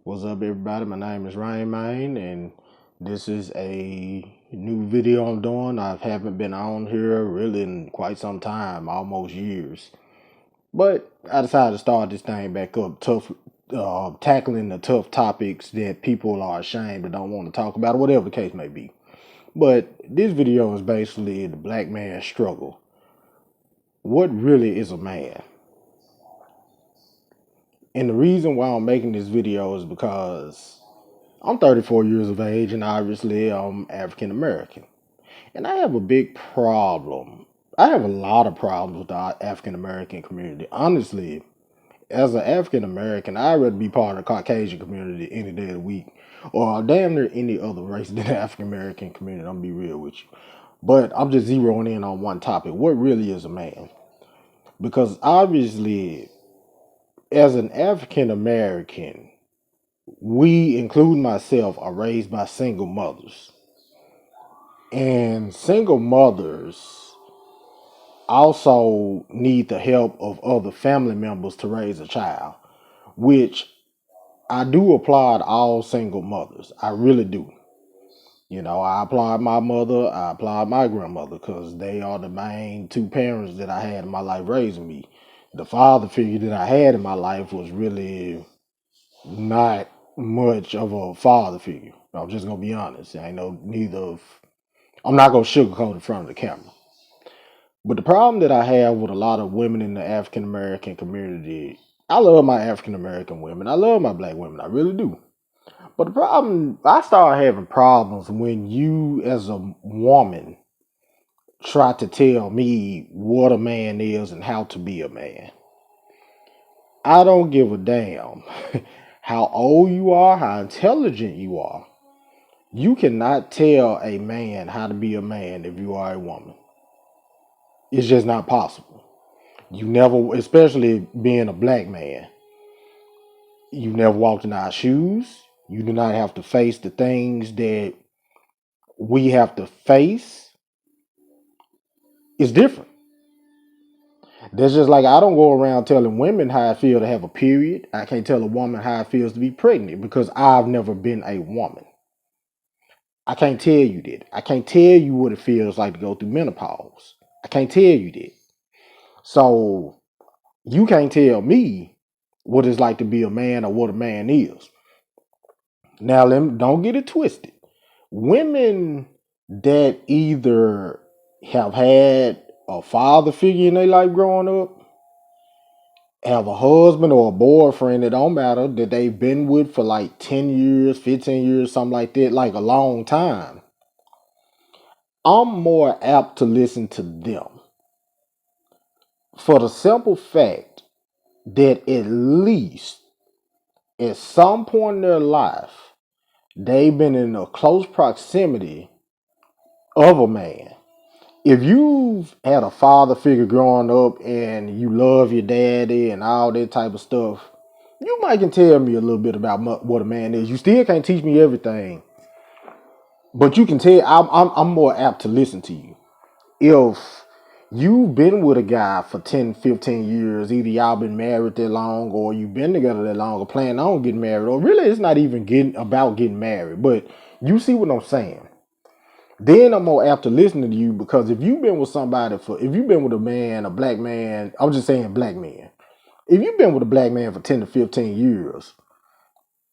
What's up, everybody? My name is Ryan Main, and this is a new video I'm doing. I haven't been on here really in quite some time, almost years. But I decided to start this thing back up, tackling the tough topics that people are ashamed or don't want to talk about, or whatever the case may be. But this video is basically the black man's struggle. What really is a man? And the reason why I'm making this video is because I'm 34 years of age and obviously I'm African American. And I have a big problem. I have a lot of problems with the African American community. Honestly, as an African American, I'd rather be part of the Caucasian community any day of the week or damn near any other race than the African American community. I'm gonna be real with you. But I'm just zeroing in on one topic. What really is a man? Because obviously, as an African American, we, including myself, are raised by single mothers. And single mothers also need the help of other family members to raise a child, which I do applaud all single mothers. I really do. You know, I applaud my mother, I applaud my grandmother because they are the main two parents that I had in my life raising me. The father figure that I had in my life was really not much of a father figure. I'm just gonna be honest. I know neither of I'm not gonna sugarcoat in front of the camera. But the problem that I have with a lot of women in the African American community, I love my African American women. I love my black women. I really do. But the problem, I start having problems when you, as a woman, try to tell me what a man is and how to be a man. I don't give a damn how old you are, how intelligent you are. You cannot tell a man how to be a man if you are a woman. It's just not possible. You never, especially being a black man, you never walked in our shoes. You do not have to face the things that we have to face. It's different. That's just like I don't go around telling women how I feel to have a period. I can't tell a woman how it feels to be pregnant because I've never been a woman. I can't tell you that. I can't tell you what it feels like to go through menopause. I can't tell you that. So you can't tell me what it's like to be a man or what a man is. Now, don't get it twisted. Women that either have had a father figure in their life growing up, have a husband or a boyfriend, it don't matter, that they've been with for like 10 years, 15 years, something like that, like a long time. I'm more apt to listen to them for the simple fact that at least at some point in their life, they've been in a close proximity of a man. If you've had a father figure growing up and you love your daddy and all that type of stuff, you might can tell me a little bit about what a man is. You still can't teach me everything, but you can tell. I'm more apt to listen to you. If you've been with a guy for 10, 15 years, either y'all been married that long or you've been together that long or planning on getting married, or really it's not even getting married, but you see what I'm saying. Then I'm more apt to listen to you because if you've been with if you've been with a man, a black man, I'm just saying black men. If you've been with a black man for 10 to 15 years,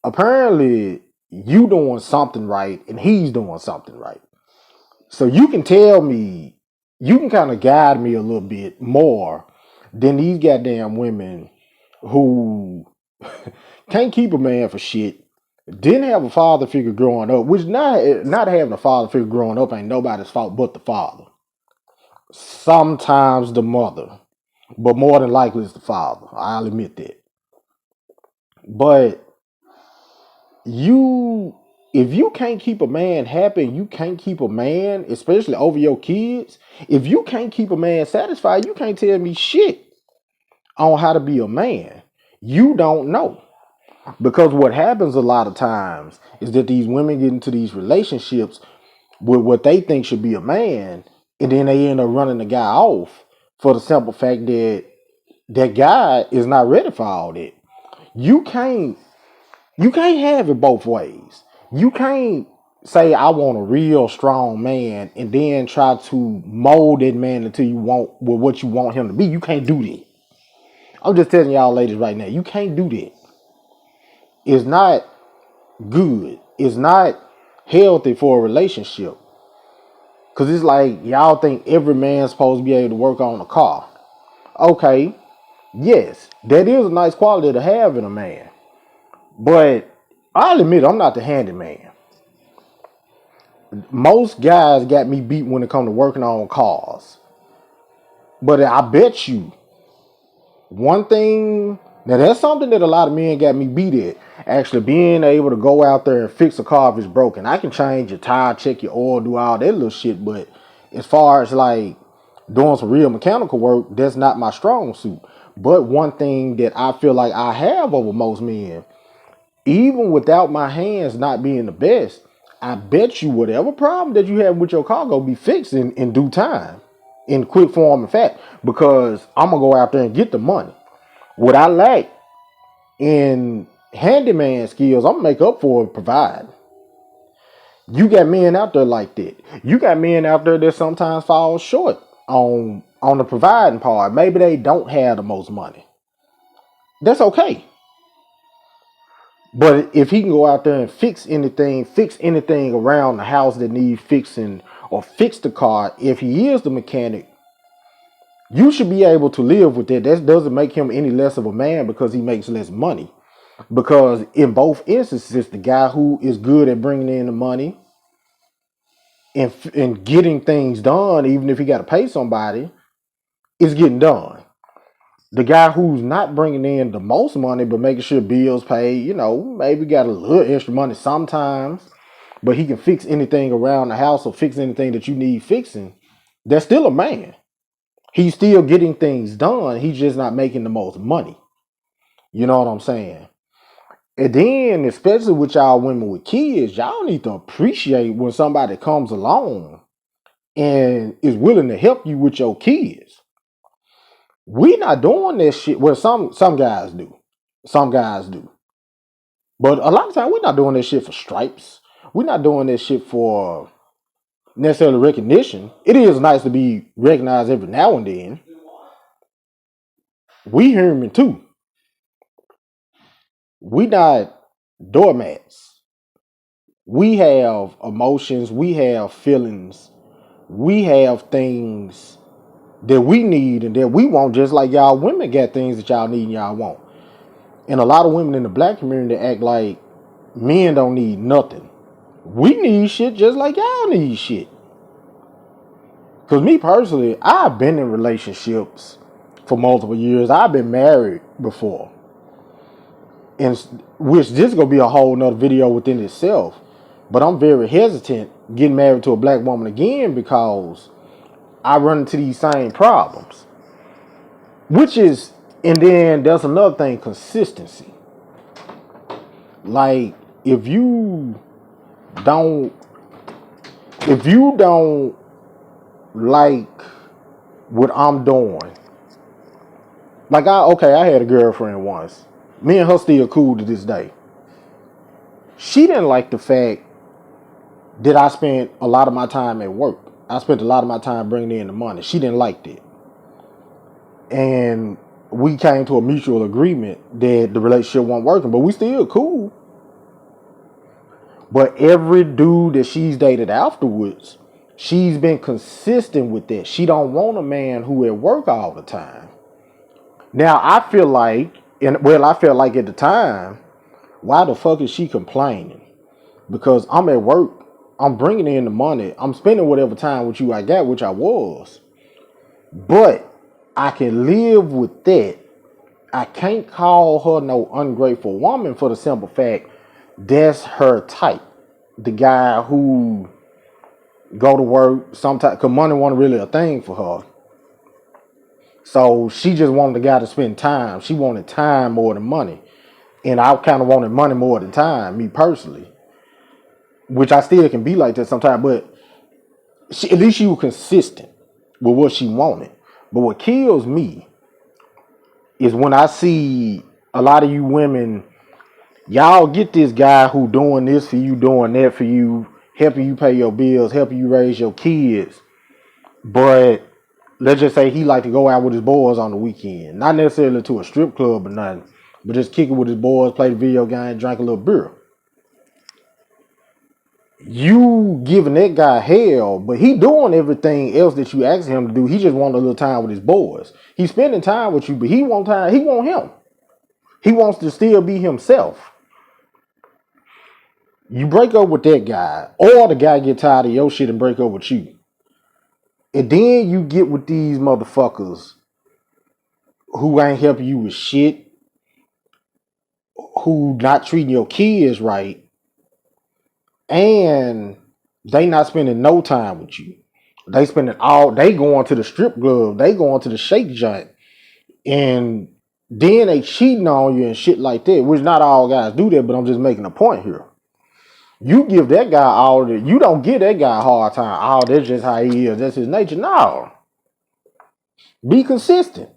apparently you doing something right and he's doing something right. So you can tell me, you can kind of guide me a little bit more than these goddamn women who can't keep a man for shit, didn't have a father figure growing up, which not having a father figure growing up ain't nobody's fault but the father. Sometimes the mother, but more than likely it's the father. I'll admit that. But you, if you can't keep a man happy, you can't keep a man, especially over your kids. If you can't keep a man satisfied, you can't tell me shit on how to be a man. You don't know. Because what happens a lot of times is that these women get into these relationships with what they think should be a man, and then they end up running the guy off for the simple fact that that guy is not ready for all that. You can't. You can't have it both ways. You can't say I want a real strong man and then try to mold that man until you want with what you want him to be. You can't do that. I'm just telling y'all ladies right now, you can't do that. It's not good. It's not healthy for a relationship. Cause it's like y'all think every man's supposed to be able to work on a car. Okay, yes, that is a nice quality to have in a man. But I'll admit I'm not the handyman. Most guys got me beat when it comes to working on cars. But I bet you one thing, now that's something that a lot of men got me beat at. Actually being able to go out there and fix a car if it's broken. I can change your tire, check your oil, do all that little shit. But as far as like doing some real mechanical work, that's not my strong suit. But one thing that I feel like I have over most men, even without my hands not being the best, I bet you whatever problem that you have with your car gonna be fixed in due time, in quick form and fact, because I'm gonna go out there and get the money. What I lack in handyman skills, I'm gonna make up for it, provide. You got men out there like that. You got men out there that sometimes fall short on the providing part. Maybe they don't have the most money. That's okay. But if he can go out there and fix anything around the house that needs fixing, or fix the car, if he is the mechanic, you should be able to live with that. That doesn't make him any less of a man because he makes less money. Because in both instances, the guy who is good at bringing in the money and getting things done, even if he got to pay somebody, is getting done. The guy who's not bringing in the most money but making sure bills paid, maybe got a little extra money sometimes, but he can fix anything around the house or fix anything that you need fixing, that's still a man. He's still getting things done. He's just not making the most money. You know what I'm saying? And then, especially with y'all women with kids, y'all need to appreciate when somebody comes along and is willing to help you with your kids. We not doing this shit. Well, some guys do. Some guys do. But a lot of times we're not doing this shit for stripes. We're not doing this shit for necessarily recognition. It is nice to be recognized every now and then. We human too. We not doormats. We have emotions. We have feelings. We have things that we need and that we want, just like y'all women got things that y'all need and y'all want. And a lot of women in the black community act like men don't need nothing. We need shit just like y'all need shit. Because me personally, I've been in relationships for multiple years. I've been married before. And which this is going to be a whole nother video within itself. But I'm very hesitant getting married to a black woman again because I run into these same problems. And then there's another thing, consistency. Like, if you don't like what I'm doing, like I had a girlfriend once. Me and her still cool to this day. She didn't like the fact that I spent a lot of my time at work. I spent a lot of my time bringing in the money. She didn't like that. And we came to a mutual agreement that the relationship wasn't working, but we still cool. But every dude that she's dated afterwards, she's been consistent with that. She don't want a man who at work all the time. Now I feel like, I felt like at the time, why the fuck is she complaining? Because I'm at work, I'm bringing in the money, I'm spending whatever time with you I got, which I was. But I can live with that. I can't call her no ungrateful woman for the simple fact that's her type. The guy who go to work sometimes, because money wasn't really a thing for her. So she just wanted the guy to spend time. She wanted time more than money. And I kind of wanted money more than time, me personally. Which I still can be like that sometimes. But at least she was consistent with what she wanted. But what kills me is when I see a lot of you women Y'all get this guy who doing this for you, doing that for you, helping you pay your bills, helping you raise your kids. But let's just say he like to go out with his boys on the weekend. Not necessarily to a strip club or nothing, but just kick it with his boys, play the video game, drink a little beer. You giving that guy hell, but he doing everything else that you asked him to do. He just want a little time with his boys. He's spending time with you, but he want time. He want him. He wants to still be himself. You break up with that guy, or the guy get tired of your shit and break up with you. And then you get with these motherfuckers who ain't helping you with shit, who not treating your kids right, and they not spending no time with you. They spending they going to the strip club, they going to the shake joint, and then they cheating on you and shit like that, which not all guys do that, but I'm just making a point here. You give that guy all that, you don't give that guy a hard time. Oh, that's just how he is, that's his nature. No. Be consistent.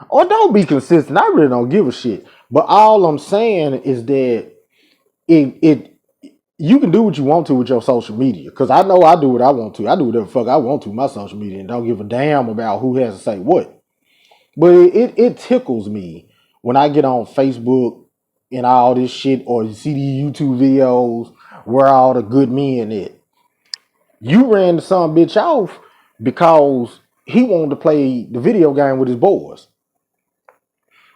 Or don't be consistent. I really don't give a shit. But all I'm saying is that it you can do what you want to with your social media. Because I know I do what I want to. I do whatever the fuck I want to with my social media and don't give a damn about who has to say what. But it tickles me when I get on Facebook and all this shit, or you see these YouTube videos where all the good men at. You ran the son bitch off because he wanted to play the video game with his boys.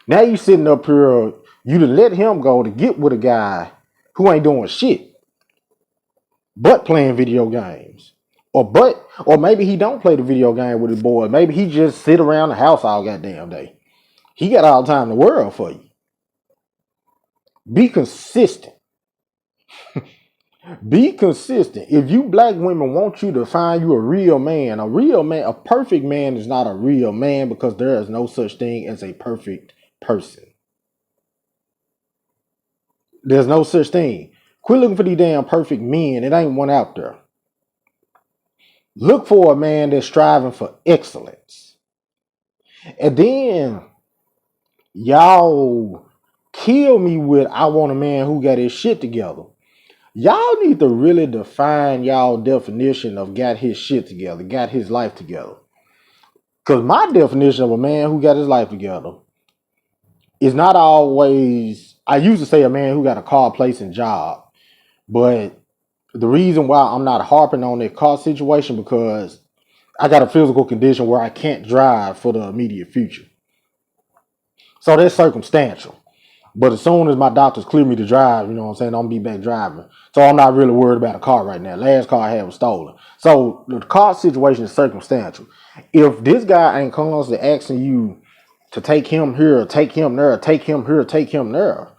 Now you sitting up here, you to let him go to get with a guy who ain't doing shit but playing video games. Or maybe he don't play the video game with his boys. Maybe he just sit around the house all goddamn day. He got all the time in the world for you. Be consistent. Be consistent. If you black women want you to find you a real man, a perfect man is not a real man, because there is no such thing as a perfect person. There's no such thing. Quit looking for these damn perfect men. It ain't one out there. Look for a man that's striving for excellence. And then y'all kill me with, I want a man who got his shit together. Y'all need to really define y'all definition of got his shit together, got his life together. Because my definition of a man who got his life together is not always, I used to say a man who got a car, place, and job. But the reason why I'm not harping on that car situation, because I got a physical condition where I can't drive for the immediate future. So that's circumstantial. But as soon as my doctors clear me to drive, you know what I'm saying, I'm gonna be back driving. So I'm not really worried about a car right now. Last car I had was stolen. So the car situation is circumstantial. If this guy ain't constantly asking you to take him here, take him there, take him here, take him there,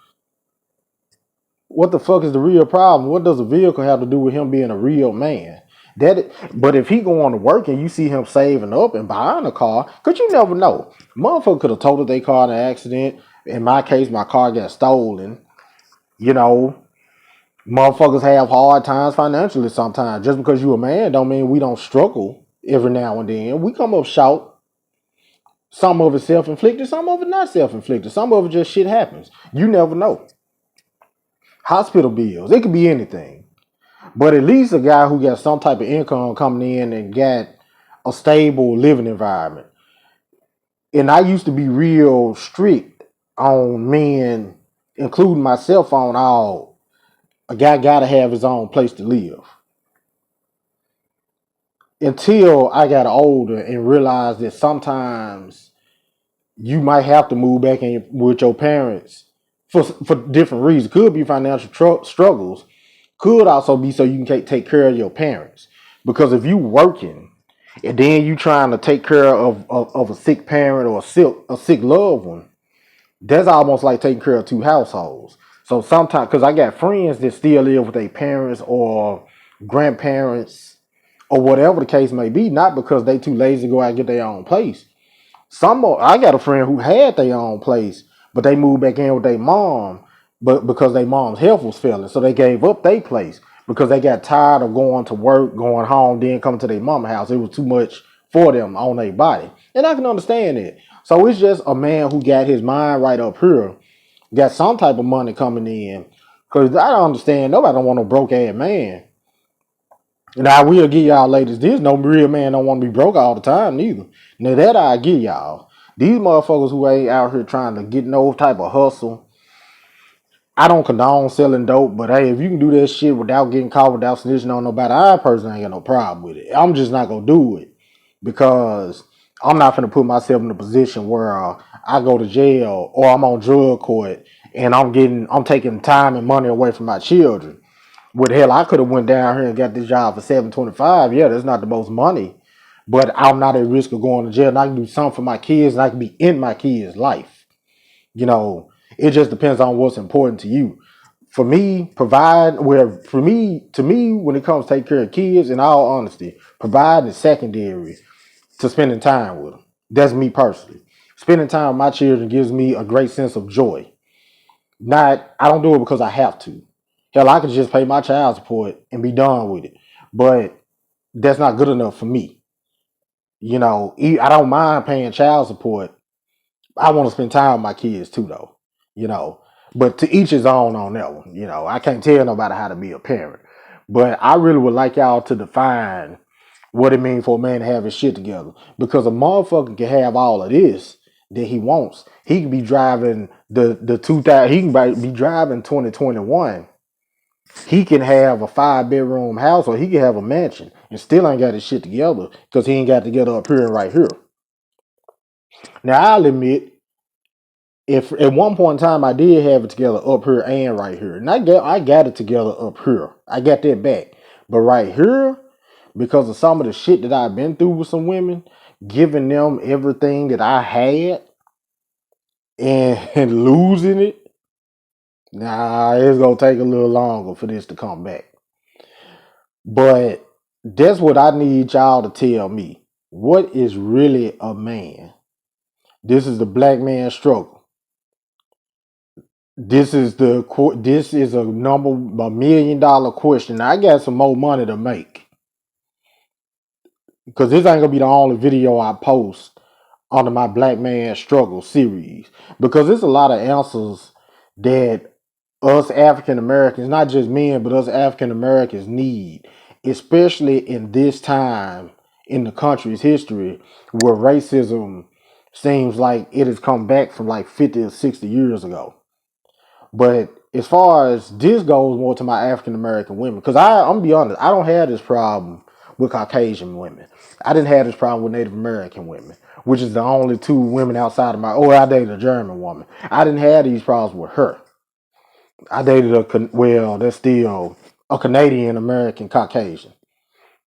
what the fuck is the real problem? What does a vehicle have to do with him being a real man? But if he going to work and you see him saving up and buying a car, because you never know. Motherfucker could have totaled their car in an accident. In my case, my car got stolen. You know, motherfuckers have hard times financially sometimes. Just because you a man don't mean we don't struggle every now and then. We come up short. Some of it self-inflicted, some of it not self-inflicted. Some of it just shit happens. You never know. Hospital bills, it could be anything. But at least a guy who got some type of income coming in and got a stable living environment. And I used to be real strict on men, including myself, on all. A guy got to have his own place to live. Until I got older and realized that sometimes you might have to move back in with your parents for different reasons. Could be financial struggles. Could also be so you can take care of your parents. Because if you working and then you trying to take care of a sick parent or a sick loved one, that's almost like taking care of two households. So sometimes, because I got friends that still live with their parents or grandparents or whatever the case may be, not because they too lazy to go out and get their own place. I got a friend who had their own place, but they moved back in with their mom, but because their mom's health was failing, so they gave up their place because they got tired of going to work, going home, then coming to their mama's house. It was too much for them on their body, and I can understand it. So it's just a man who got his mind right up here got some type of money coming in. Cause I don't understand, nobody don't want no broke ass man. And I will give y'all ladies this, no real man don't want to be broke all the time neither. Now that I give y'all. These motherfuckers who ain't out here trying to get no type of hustle. I don't condone selling dope, but hey, if you can do that shit without getting caught, without snitching on nobody, I personally ain't got no problem with it. I'm just not gonna do it because I'm not gonna put myself in a position where I go to jail or I'm on drug court and I'm taking time and money away from my children. What the hell, I could have went down here and got this job for $725. Yeah, that's not the most money, but I'm not at risk of going to jail. And I can do something for my kids, and I can be in my kids' life. You know, it just depends on what's important to you. For me, to me, when it comes to take care of kids, in all honesty, provide is secondary to spending time with them. That's me personally. Spending time with my children gives me a great sense of joy. I don't do it because I have to. Hell, I could just pay my child support and be done with it. But that's not good enough for me. You know, I don't mind paying child support. I want to spend time with my kids too, though. You know, but to each his own on that one. You know, I can't tell nobody how to be a parent. But I really would like y'all to define what it means for a man to have his shit together. Because a motherfucker can have all of this that he wants. He can be driving the 2000. He can be driving 2021. He can have a 5-bedroom house or he can have a mansion and still ain't got his shit together because he ain't got together up here and right here. Now I'll admit, if at one point in time I did have it together up here and right here, and I got it together up here. I got that back. But right here, because of some of the shit that I've been through with some women, giving them everything that I had and losing it, nah, it's gonna take a little longer for this to come back. But that's what I need y'all to tell me. What is really a man? This is the black man struggle. This is a $1 million question. I got some more money to make because this ain't gonna be the only video I post under my Black Man Struggle series because there's a lot of answers that us African Americans, not just men, but us African Americans need, especially in this time in the country's history where racism seems like it has come back from like 50 or 60 years ago. But as far as this goes more to my African American women, because I'm gonna be honest, I don't have this problem with Caucasian women. I didn't have this problem with Native American women, which is the only two women outside of I dated a German woman. I didn't have these problems with her. I dated that's still a Canadian American Caucasian.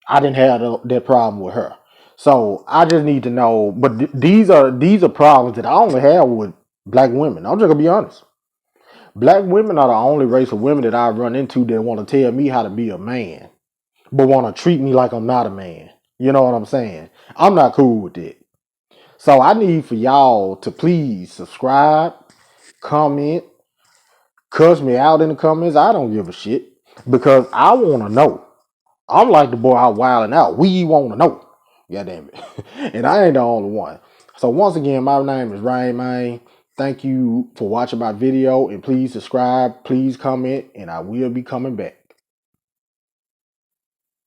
I didn't have that problem with her. So I just need to know. But these are problems that I only have with black women. I'm just gonna be honest. Black women are the only race of women that I run into that want to tell me how to be a man, but want to treat me like I'm not a man. You know what I'm saying? I'm not cool with it. So I need for y'all to please subscribe, comment, cuss me out in the comments. I don't give a shit because I want to know. I'm like the boy out wilding out. We want to know. God damn it. And I ain't the only one. So once again, my name is Ryan Man. Thank you for watching my video and please subscribe, please comment, and I will be coming back.